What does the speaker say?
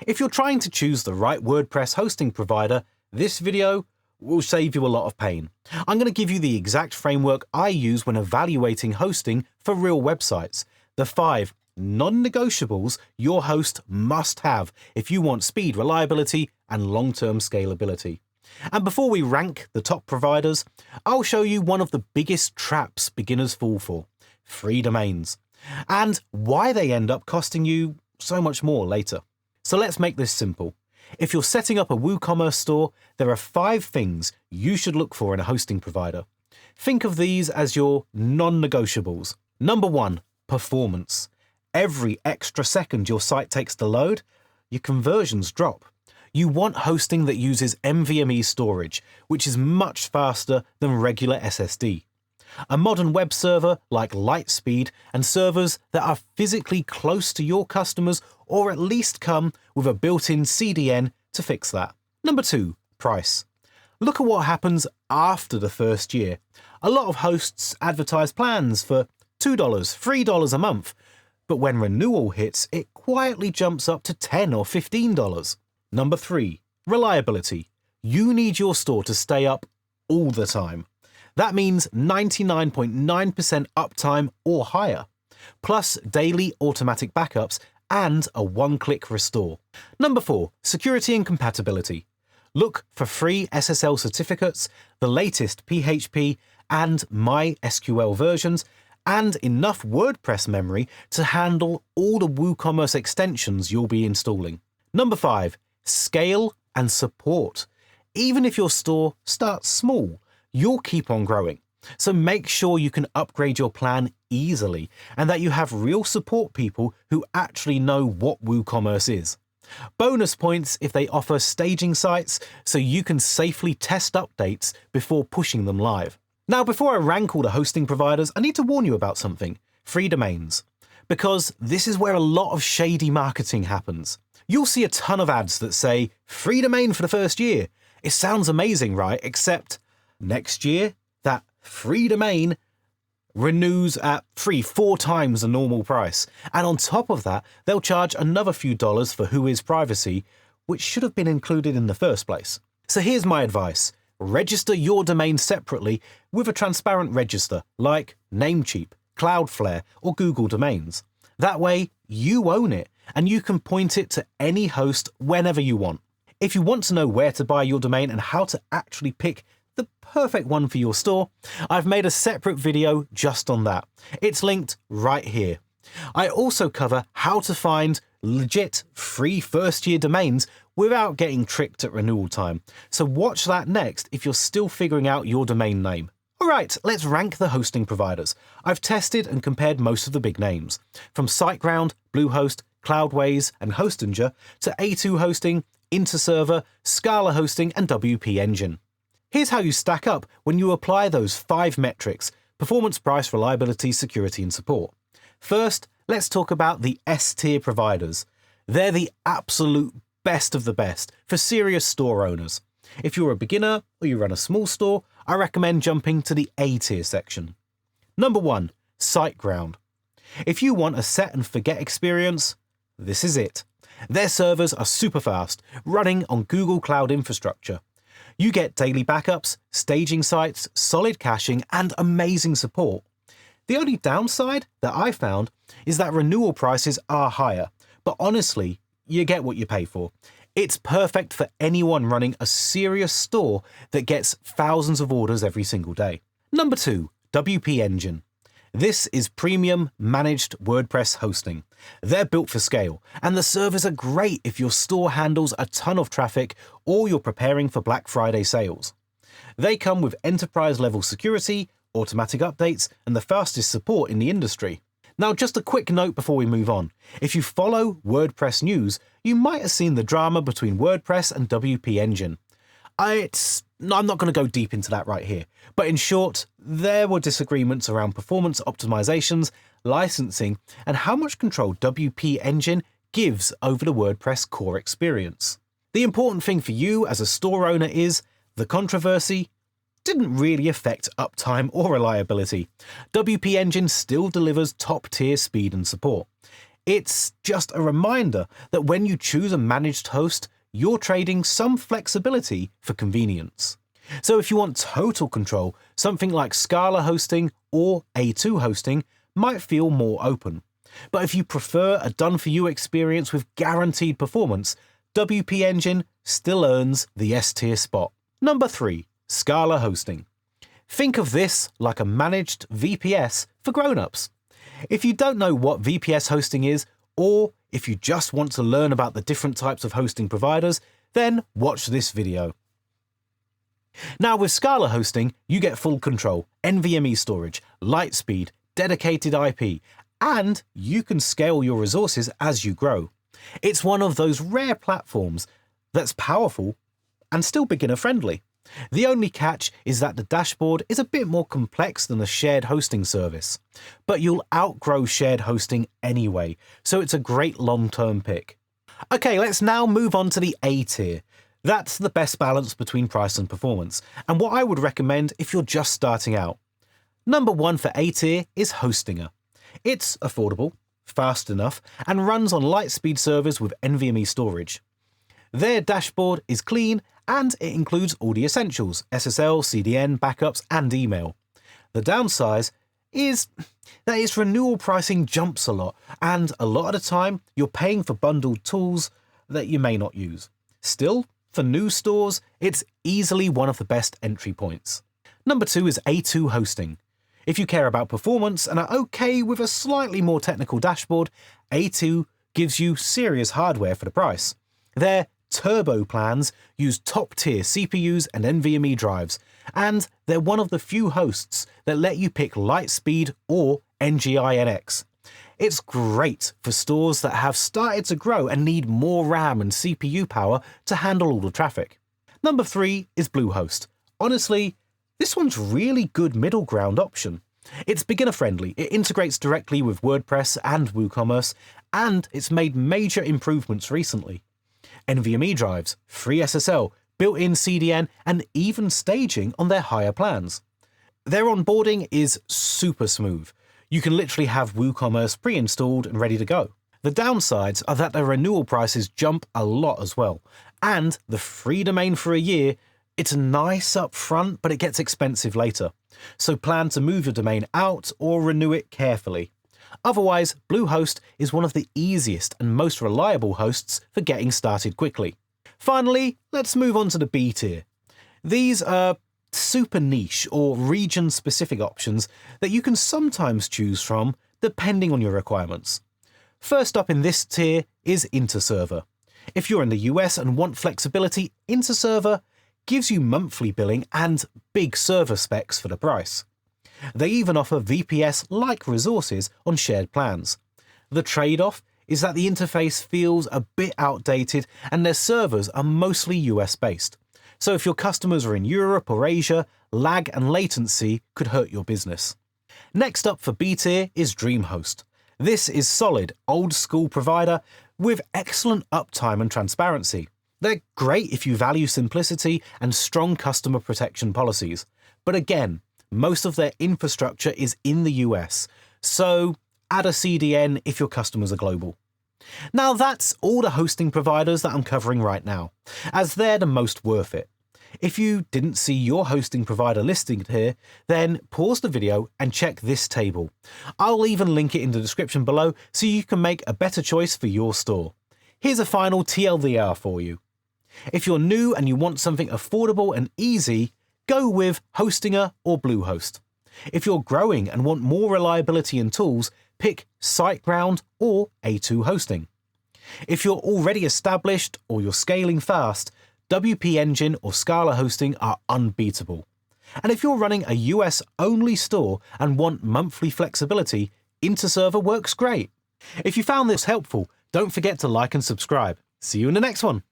If you're trying to choose the right WordPress hosting provider, this video will save you a lot of pain. I'm going to give you the exact framework I use when evaluating hosting for real websites. The 5 non-negotiables your host must have if you want speed, reliability, and long-term scalability. And before we rank the top providers, I'll show you one of the biggest traps beginners fall for: free domains, and why they end up costing you so much more later. So let's make this simple. If you're setting up a WooCommerce store, there are 5 things you should look for in a hosting provider. Think of these as your non-negotiables. Number 1, performance. Every extra second your site takes to load, your conversions drop. You want hosting that uses NVMe storage, which is much faster than regular SSD. A modern web server like Lightspeed, and servers that are physically close to your customers or at least come with a built-in CDN to fix that. Number 2, price. Look at what happens after the first year. A lot of hosts advertise plans for $2, $3 a month, but when renewal hits, it quietly jumps up to $10 or $15. Number 3, reliability. You need your store to stay up all the time. That means 99.9% uptime or higher, plus daily automatic backups and a one-click restore. Number 4, security and compatibility. Look for free SSL certificates, the latest PHP and MySQL versions, and enough WordPress memory to handle all the WooCommerce extensions you'll be installing. Number 5, scale and support. Even if your store starts small, you'll keep on growing. So make sure you can upgrade your plan easily and that you have real support people who actually know what WooCommerce is. Bonus points if they offer staging sites so you can safely test updates before pushing them live. Now, before I rank all the hosting providers, I need to warn you about something: free domains. Because this is where a lot of shady marketing happens. You'll see a ton of ads that say, free domain for the first year. It sounds amazing, right? Except next year, that free domain renews at 4 times the normal price. And on top of that, they'll charge another few dollars for Whois privacy, which should have been included in the first place. So here's my advice. Register your domain separately with a transparent register like Namecheap, Cloudflare, or Google Domains. That way, you own it and you can point it to any host whenever you want. If you want to know where to buy your domain and how to actually pick the perfect one for your store, I've made a separate video just on that. It's linked right here. I also cover how to find legit free first-year domains without getting tricked at renewal time. So watch that next if you're still figuring out your domain name. Alright, let's rank the hosting providers. I've tested and compared most of the big names, from SiteGround, Bluehost, Cloudways, and Hostinger to A2 Hosting, InterServer, ScalaHosting, and WP Engine. Here's how you stack up when you apply those 5 metrics: performance, price, reliability, security, and support. First, let's talk about the S-tier providers. They're the absolute best of the best for serious store owners. If you're a beginner or you run a small store, I recommend jumping to the A-tier section. Number 1, SiteGround. If you want a set and forget experience, this is it. Their servers are super fast, running on Google Cloud infrastructure. You get daily backups, staging sites, solid caching, and amazing support. The only downside that I found is that renewal prices are higher, but honestly, you get what you pay for. It's perfect for anyone running a serious store that gets thousands of orders every single day. Number 2, WP Engine. This is premium managed WordPress hosting. They're built for scale, and the servers are great if your store handles a ton of traffic or you're preparing for Black Friday sales. They come with enterprise-level security, automatic updates, and the fastest support in the industry. Now, just a quick note before we move on. If you follow WordPress news, you might have seen the drama between WordPress and WP Engine. I'm not going to go deep into that right here, but in short, there were disagreements around performance optimizations, licensing, and how much control WP Engine gives over the WordPress core experience. The important thing for you as a store owner is the controversy didn't really affect uptime or reliability. WP Engine still delivers top-tier speed and support. It's just a reminder that when you choose a managed host, you're trading some flexibility for convenience. So if you want total control, something like ScalaHosting or A2 hosting might feel more open. But if you prefer a done-for-you experience with guaranteed performance, WP Engine still earns the S-tier spot. Number 3, ScalaHosting. Think of this like a managed VPS for grown-ups. If you don't know what VPS hosting is, or if you just want to learn about the different types of hosting providers, then watch this video. Now with ScalaHosting, you get full control, NVMe storage, light speed, dedicated IP, and you can scale your resources as you grow. It's one of those rare platforms that's powerful and still beginner-friendly. The only catch is that the dashboard is a bit more complex than a shared hosting service. But you'll outgrow shared hosting anyway, so it's a great long-term pick. Okay, let's now move on to the A tier. That's the best balance between price and performance, and what I would recommend if you're just starting out. Number 1 for A tier is Hostinger. It's affordable, fast enough, and runs on light-speed servers with NVMe storage. Their dashboard is clean, and it includes all the essentials: SSL, CDN, backups, and email. The downside is that its renewal pricing jumps a lot, and a lot of the time you're paying for bundled tools that you may not use. Still, for new stores, it's easily one of the best entry points. Number 2 is A2 hosting. If you care about performance and are okay with a slightly more technical dashboard, A2 gives you serious hardware for the price. Their turbo plans use top-tier CPUs and NVMe drives, and they're one of the few hosts that let you pick Lightspeed or NGINX. It's great for stores that have started to grow and need more RAM and CPU power to handle all the traffic. Number 3 is Bluehost. Honestly, this one's really good middle ground option. It's beginner-friendly, it integrates directly with WordPress and WooCommerce, and it's made major improvements recently. NVMe drives, free SSL, built-in CDN, and even staging on their higher plans. Their onboarding is super smooth. You can literally have WooCommerce pre-installed and ready to go. The downsides are that their renewal prices jump a lot as well, and the free domain for a year, it's nice up front, but it gets expensive later. So plan to move your domain out or renew it carefully. Otherwise, Bluehost is one of the easiest and most reliable hosts for getting started quickly. Finally, let's move on to the B tier. These are super niche or region-specific options that you can sometimes choose from depending on your requirements. First up in this tier is InterServer. If you're in the US and want flexibility, InterServer gives you monthly billing and big server specs for the price. They even offer VPS-like resources on shared plans. The trade-off is that the interface feels a bit outdated and their servers are mostly US-based. So if your customers are in Europe or Asia, lag and latency could hurt your business. Next up for B tier is DreamHost. This is solid, old-school provider with excellent uptime and transparency. They're great if you value simplicity and strong customer protection policies. But again, most of their infrastructure is in the US, so add a CDN if your customers are global. Now that's all the hosting providers that I'm covering right now, as they're the most worth it. If you didn't see your hosting provider listed here, then pause the video and check this table. I'll even link it in the description below so you can make a better choice for your store. Here's a final TLDR for you. If you're new and you want something affordable and easy, go with Hostinger or Bluehost. If you're growing and want more reliability and tools, pick SiteGround or A2 hosting. If you're already established or you're scaling fast, WP Engine or ScalaHosting are unbeatable. And if you're running a US-only store and want monthly flexibility, InterServer works great. If you found this helpful, don't forget to like and subscribe. See you in the next one.